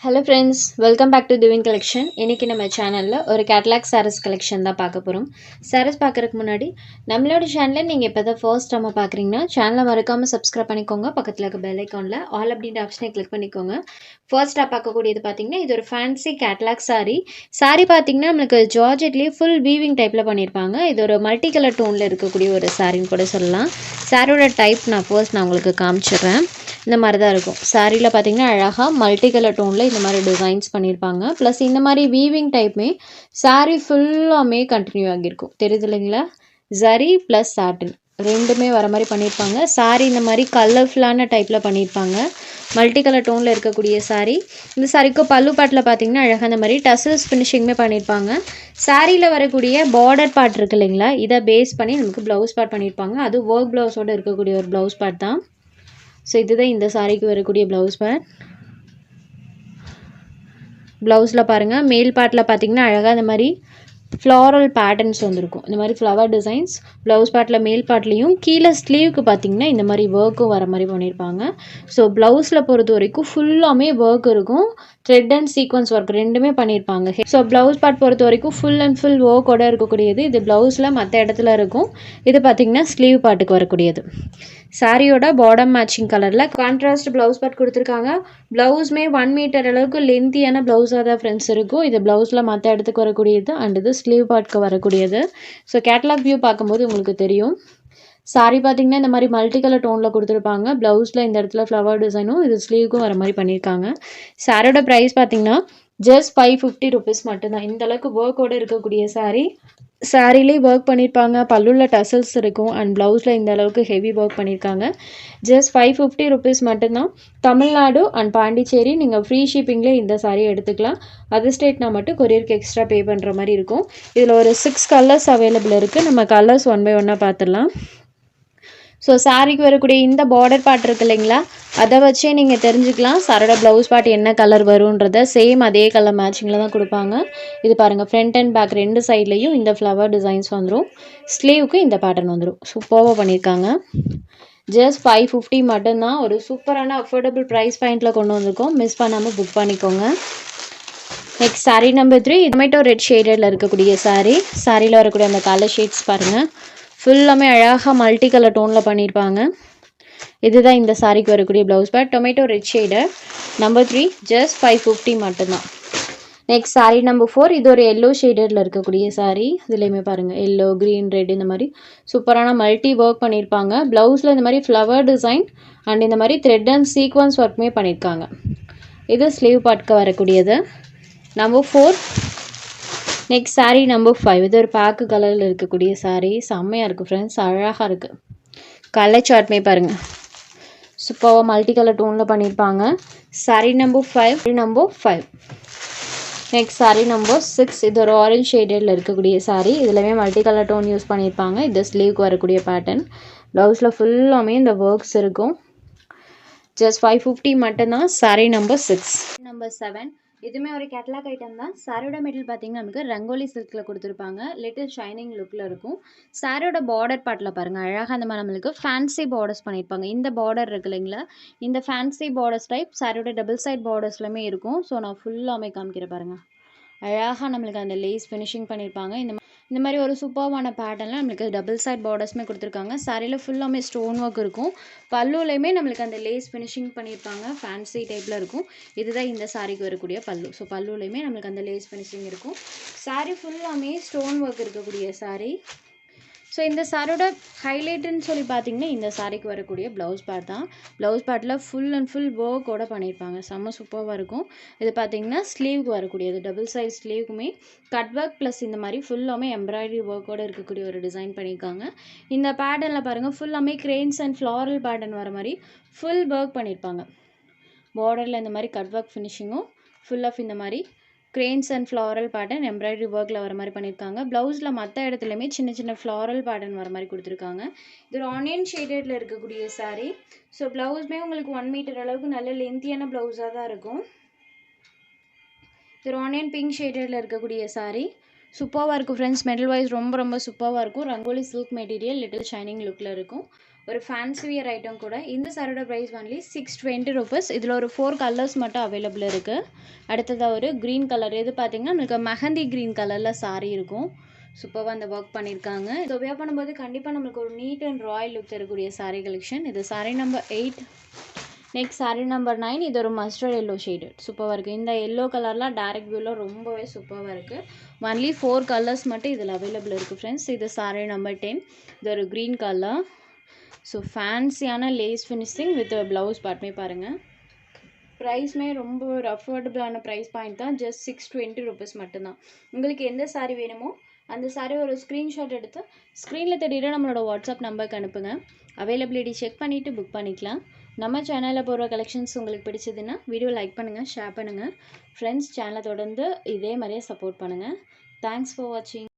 Hello friends, welcome back to divine collection. இன்றைக்கி நம்ம சேனலில் ஒரு கேட்லாக் சாரீஸ் கலெக்ஷன் தான் பார்க்க போகிறோம். சாரீஸ் பார்க்குறதுக்கு முன்னாடி நம்மளோட சேனலில் நீங்கள் இப்போ தான் ஃபர்ஸ்ட் டைம் பார்க்குறீங்கன்னா சேனலை மறக்காமல் சப்ஸ்கிரைப் பண்ணிக்கோங்க. பக்கத்தில் இருக்க பெல் ஐக்கானில் ஆல் அப்படின்ற ஆப்ஷனை கிளிக் பண்ணிக்கோங்க. ஃபர்ஸ்ட்டாக பார்க்கக்கூடியது பார்த்திங்கன்னா இது ஒரு ஃபேன்சி கேட்லாக் சாரீ பார்த்திங்கன்னா நம்மளுக்கு ஜார்ஜெட்லேயே ஃபுல் வீவிங் டைப்பில் பண்ணியிருப்பாங்க. இது ஒரு மல்டி கலர் டோனில் இருக்கக்கூடிய ஒரு சாரின்னு கூட சொல்லலாம். சாரியோட டைப் நான் உங்களுக்கு காமிச்சிடுறேன். இந்த மாதிரி தான் இருக்கும். சாரியில் பார்த்திங்கன்னா அழகாக மல்டி கலர் டோனில் இந்த மாதிரி டிசைன்ஸ் பண்ணியிருப்பாங்க. ப்ளஸ் இந்த மாதிரி வீவிங் டைப்புமே சாரீ ஃபுல்லாமே கண்டினியூ ஆகியிருக்கும். தெரியுது இல்லைங்களா? ஜரி ப்ளஸ் சாட்டின் ரெண்டுமே வர மாதிரி பண்ணியிருப்பாங்க. சாரீ இந்த மாதிரி கலர்ஃபுல்லான டைப்பில் பண்ணியிருப்பாங்க. மல்டி கலர் டோனில் இருக்கக்கூடிய சாரீ. இந்த சாரீக்கு பல்லு பாட்டில் பார்த்திங்கன்னா அழகாக இந்த மாதிரி டசல்ஸ் ஃபினிஷிங்குமே பண்ணியிருப்பாங்க. சாரியில் வரக்கூடிய பார்டர் பார்ட் இருக்குது இல்லைங்களா, இதை பேஸ் பண்ணி நமக்கு ப்ளவுஸ் பார்ட் பண்ணியிருப்பாங்க. அது ஒர்க் ப்ளவுஸோடு இருக்கக்கூடிய ஒரு ப்ளவுஸ் பார்ட் தான். ஸோ இதுதான் இந்த சாரீக்கு வரக்கூடிய ப்ளவுஸ் பார்ட். ப்ளவுஸில் பாருங்கள், மேல் பார்ட்டில் பார்த்திங்கன்னா அழகாக இந்த மாதிரி ஃப்ளாரல் பேட்டர்ன்ஸ் வந்துருக்கும். இந்த மாதிரி ஃப்ளவர் டிசைன்ஸ் ப்ளவுஸ் பார்ட்டில் மேல் பார்ட்லேயும் கீழே ஸ்லீவுக்கு பார்த்திங்கன்னா இந்த மாதிரி ஒர்க்கும் வர மாதிரி பண்ணியிருப்பாங்க. ஸோ ப்ளவுஸில் பொறுத்த வரைக்கும் ஃபுல்லாமே ஒர்க் இருக்கும். த்ரெட் அண்ட் சீக்வன்ஸ் ஒர்க் ரெண்டுமே பண்ணியிருப்பாங்க. ஸோ ப்ளவுஸ் பார்ட் பொறுத்த வரைக்கும் ஃபுல் அண்ட் ஃபுல் ஒர்க்கோடு இருக்கக்கூடியது. இது ப்ளவுஸில் மற்ற இடத்துல இருக்கும். இது பார்த்திங்கன்னா ஸ்லீவ் பார்ட்டுக்கு வரக்கூடியது. சாரியோட பாட்டம் மேட்சிங் கலரில் கான்ட்ராஸ்ட் ப்ளவுஸ் பார்ட் கொடுத்துருக்காங்க. ப்ளவுஸுமே 1 மீட்டர் அளவுக்கு லென்த்தியான ப்ளவுஸாக தான் ஃப்ரெண்ட்ஸ் இருக்கும். இது ப்ளவுஸில் மற்ற இடத்துக்கு வரக்கூடியது அண்ட் இது ஸ்லீவ் பார்ட்க்கு வரக்கூடியது. ஸோ கேட்லாக் வியூ பார்க்கும்போது உங்களுக்கு தெரியும். சாரி பார்த்திங்கன்னா இந்த மாதிரி மல்டி கலர் டோனில் கொடுத்துருப்பாங்க. ப்ளவுஸில் இந்த இடத்துல ஃப்ளவர் டிசைனும் இது ஸ்லீவுக்கும் வர மாதிரி பண்ணியிருக்காங்க. சாரியோட ப்ரைஸ் பார்த்திங்கன்னா ஜஸ்ட் 550 ருபீஸ் மட்டும்தான். இந்தளவுக்கு ஒர்க்கோடு இருக்கக்கூடிய சாரிலே ஒர்க் பண்ணியிருப்பாங்க. பல்லுவில் டசல்ஸ் இருக்கும் அண்ட் ப்ளவுஸில் இந்த அளவுக்கு ஹெவி ஒர்க் பண்ணியிருக்காங்க. ஜஸ்ட் 550 ருபீஸ் மட்டும்தான். தமிழ்நாடு அண்ட் பாண்டிச்சேரி நீங்கள் ஃப்ரீ ஷிப்பிங்லேயே இந்த சாரீ எடுத்துக்கலாம். அதர் ஸ்டேட்னா மட்டும் கொரியருக்கு எக்ஸ்ட்ரா பே பண்ணுற மாதிரி இருக்கும். இதில் ஒரு 6 கலர்ஸ் அவைலபிள் இருக்குது. நம்ம கலர்ஸ் ஒன் பை ஒன்னாக பார்த்துடலாம். ஸோ சாரிக்கு வரக்கூடிய இந்த பார்டர் பார்ட் இருக்குது இல்லைங்களா, அதை வச்சே நீங்கள் தெரிஞ்சுக்கலாம் சாரோட ப்ளவுஸ் பார்ட் என்ன கலர் வரும்ன்றத. சேம் அதே கலர் மேட்சிங்கில் தான் கொடுப்பாங்க. இது பாருங்கள், ஃப்ரண்ட் அண்ட் பேக் ரெண்டு சைட்லேயும் இந்த ஃப்ளவர் டிசைன்ஸ் வந்துடும். ஸ்லீவுக்கு இந்த பேட்டர்ன் வந்துடும். சூப்பராக பண்ணியிருக்காங்க. ஜஸ்ட் 550 மட்டும்தான். ஒரு சூப்பரான அஃபோர்டபுள் ப்ரைஸ் பாயிண்டில் கொண்டு வந்திருக்கோம். மிஸ் பண்ணாமல் புக் பண்ணிக்கோங்க. Next saree number 3 tomato red ஷேடடில் இருக்கக்கூடிய சாரியில் வரக்கூடிய அந்த கலர் ஷேட்ஸ் பாருங்கள். ஃபுல்லாமே அழகாக மல்டி கலர் டோனில் பண்ணியிருப்பாங்க. இதுதான் இந்த சாரிக்கு வரக்கூடிய blouse part. Tomato red shader number 3 just 550 மட்டும்தான். நெக்ஸ்ட் சாரீ நம்பர் 4 இது ஒரு எல்லோ ஷேடடில் இருக்கக்கூடிய சாரீ. இதுலேயுமே பாருங்கள் எல்லோ, க்ரீன், ரெட் இந்த மாதிரி சூப்பரான மல்டி ஒர்க் பண்ணியிருப்பாங்க. ப்ளவுஸில் இந்த மாதிரி ஃப்ளவர் டிசைன் அண்ட் இந்த மாதிரி த்ரெட் அண்ட் சீக்வன்ஸ் ஒர்க்குமே பண்ணியிருக்காங்க. இது ஸ்லீவ் பார்ட்க்கு வரக்கூடியது நம்பர் 4. நெக்ஸ்ட் சாரீ நம்பர் 5 இது ஒரு பேக்கு கலரில் இருக்கக்கூடிய சாரீ. செம்மையாக இருக்குது ஃப்ரெண்ட்ஸ், அழகாக இருக்குது. கலர் சார்ட்மே பாருங்கள், சூப்பராக மல்டி கலர் டோனில் பண்ணியிருப்பாங்க. Sari number 5. Next saree number 6 இது ஒரு ஆரஞ்ச் ஷேடடில் இருக்கக்கூடிய சாரீ. இதுலையுமே மல்டி கலர் டோன் யூஸ் பண்ணியிருப்பாங்க. இது ஸ்லீவுக்கு வரக்கூடிய பேட்டர்ன். ப்ளவுஸில் ஃபுல்லாமே இந்த ஒர்க்ஸ் இருக்கும். ஜஸ்ட் 550 மட்டும்தான். சாரீ நம்பர் 6. நம்பர் 7 இதுவுமே ஒரு கேட்லாக் ஐட்டம் தான். சாரியோட மெட்டீரியல் பார்த்திங்கன்னா நமக்கு ரங்கோலி சில்கில் கொடுத்துருப்பாங்க. லிட்டில் ஷைனிங் லுக்கில் இருக்கும். சாரியோட பார்டர் பார்ட்டில் பாருங்கள் அழகாக அந்த மாதிரி நம்மளுக்கு ஃபேன்சி பார்டர்ஸ் பண்ணியிருப்பாங்க. இந்த பார்டர் இருக்கு இல்லைங்களா, இந்த ஃபேன்சி பார்டர்ஸ் டைப் சாரியோட டபுள் சைட் பார்டர்ஸ்லையுமே இருக்கும். ஸோ நான் ஃபுல்லாமே காமிக்கிறேன் பாருங்கள். அழகாக நம்மளுக்கு அந்த லேஸ் ஃபினிஷிங் பண்ணியிருப்பாங்க. இந்த மாதிரி ஒரு சூப்பர்வான பேட்டர்னில் நம்மளுக்கு டபுள் சைட் பார்டர்ஸுமே கொடுத்துருக்காங்க. சாரியில் ஃபுல்லாமே ஸ்டோன் ஒர்க் இருக்கும். பல்லுலையுமே நம்மளுக்கு அந்த லேஸ் ஃபினிஷிங் பண்ணியிருப்பாங்க. ஃபேன்சி டைப்பில் இருக்கும். இதுதான் இந்த சாரிக்கு வரக்கூடிய பல்லு. ஸோ பல்லுலையுமே நம்மளுக்கு அந்த லேஸ் ஃபினிஷிங் இருக்கும். சாரி ஃபுல்லாமே ஸ்டோன் ஒர்க் இருக்கக்கூடிய சாரி. ஸோ இந்த சாரியோட ஹைலைட்டுன்னு சொல்லி பார்த்தீங்கன்னா இந்த சாரிக்கு வரக்கூடிய ப்ளவுஸ் பார்ட் தான். ப்ளவுஸ் பார்ட்டில் ஃபுல் அண்ட் ஃபுல் ஒர்க்கோட பண்ணியிருப்பாங்க. செம்ம சூப்பராக இருக்கும். இது பார்த்திங்கன்னா ஸ்லீவுக்கு வரக்கூடியது. டபுள் சைட் ஸ்லீவுக்குமே கட் ஒர்க் ப்ளஸ் இந்த மாதிரி ஃபுல்லாமே எம்ப்ராய்டரி ஒர்க்கோடு இருக்கக்கூடிய ஒரு டிசைன் பண்ணியிருக்காங்க. இந்த பேட்டர்னில் பாருங்கள் ஃபுல்லாமே கிரெயின்ஸ் அண்ட் ஃப்ளாரல் பேட்டர்ன் வர மாதிரி ஃபுல் ஒர்க் பண்ணியிருப்பாங்க. பார்டரில் இந்த மாதிரி கட் ஒர்க் ஃபினிஷிங்கும் ஃபுல் ஆஃப் இந்த மாதிரி grains and floral pattern embroidery ஒர்க்கில் வர மாதிரி பண்ணியிருக்காங்க. ப்ளவுஸில் மற்ற இடத்துலையுமே சின்ன சின்ன ஃப்ளாரல் பேட்டர்ன் வர மாதிரி கொடுத்துருக்காங்க. இது ஒரு ஆனியன் ஷேடடில் இருக்கக்கூடிய சாரீ. ஸோ ப்ளவுஸுமே உங்களுக்கு 1 மீட்டர் அளவுக்கு நல்ல லென்த்தியான ப்ளவுஸாக தான் இருக்கும். இது ஒரு ஆனியன் பிங்க் ஷேடடில் இருக்கக்கூடிய சாரீ. சூப்பராக இருக்கும் ஃப்ரெண்ட்ஸ். மெட்டல் வைஸ் ரொம்ப ரொம்ப சூப்பராக இருக்கும். Rangoli silk material little shining லுக்கில் இருக்கும். ஒரு ஃபேன்சி வியர் ஐட்டம் கூட. இந்த சாரியோட ப்ரைஸ் ஒன்லி 620 ருபீஸ். இதில் ஒரு 4 கலர்ஸ் மட்டும் அவைலபிள் இருக்குது. அடுத்ததாக ஒரு க்ரீன் கலர், இது பார்த்தீங்கன்னா நம்மளுக்கு மெஹந்தி க்ரீன் கலரில் சாரீ இருக்கும். சூப்பராக அந்த ஒர்க் பண்ணியிருக்காங்க. இது வியர் பண்ணும்போது கண்டிப்பாக நம்மளுக்கு ஒரு நீட் அண்ட் ராயல் லுக் தரக்கூடிய சாரீ கலெக்ஷன். இது sari number 8. Next saree number 9. இது ஒரு மஸ்டர்ட் எல்லோ ஷேடு சூப்பராக இருக்குது. இந்த எல்லோ கலர்லாம் டேரக்ட் வியூவில் ரொம்பவே சூப்பராக இருக்குது. ஒன்லி 4 கலர்ஸ் மட்டும் இதில் அவைலபிள் இருக்குது ஃப்ரெண்ட்ஸ். இது சாரீ நம்பர் 10. இது ஒரு க்ரீன் கலர். ஸோ ஃபேன்சியான லேஸ் ஃபினிஷிங் வித் ப்ளவுஸ் பார்ட்டுமே பாருங்கள். ப்ரைஸ்மே ரொம்ப ஒரு அஃபோர்டபுளான ப்ரைஸ் பாயிண்ட் தான். ஜஸ்ட் 620 ருபீஸ் மட்டும்தான். உங்களுக்கு எந்த சாரீ வேணுமோ அந்த சாரீ ஒரு ஸ்க்ரீன்ஷாட் எடுத்து ஸ்க்ரீனில் தெரியுற நம்மளோட வாட்ஸ்அப் நம்பருக்கு அனுப்புங்க. அவைலபிலிட்டி செக் பண்ணிவிட்டு புக் பண்ணிக்கலாம். நம்ம சேனலில் போடுற கலெக்ஷன்ஸ் உங்களுக்கு பிடிச்சதுன்னா வீடியோ லைக் பண்ணுங்கள், ஷேர் பண்ணுங்கள். ஃப்ரெண்ட்ஸ் சேனலை தொடர்ந்து இதே மாதிரியே சப்போர்ட் பண்ணுங்கள். தேங்க்ஸ் ஃபார் வாட்சிங்.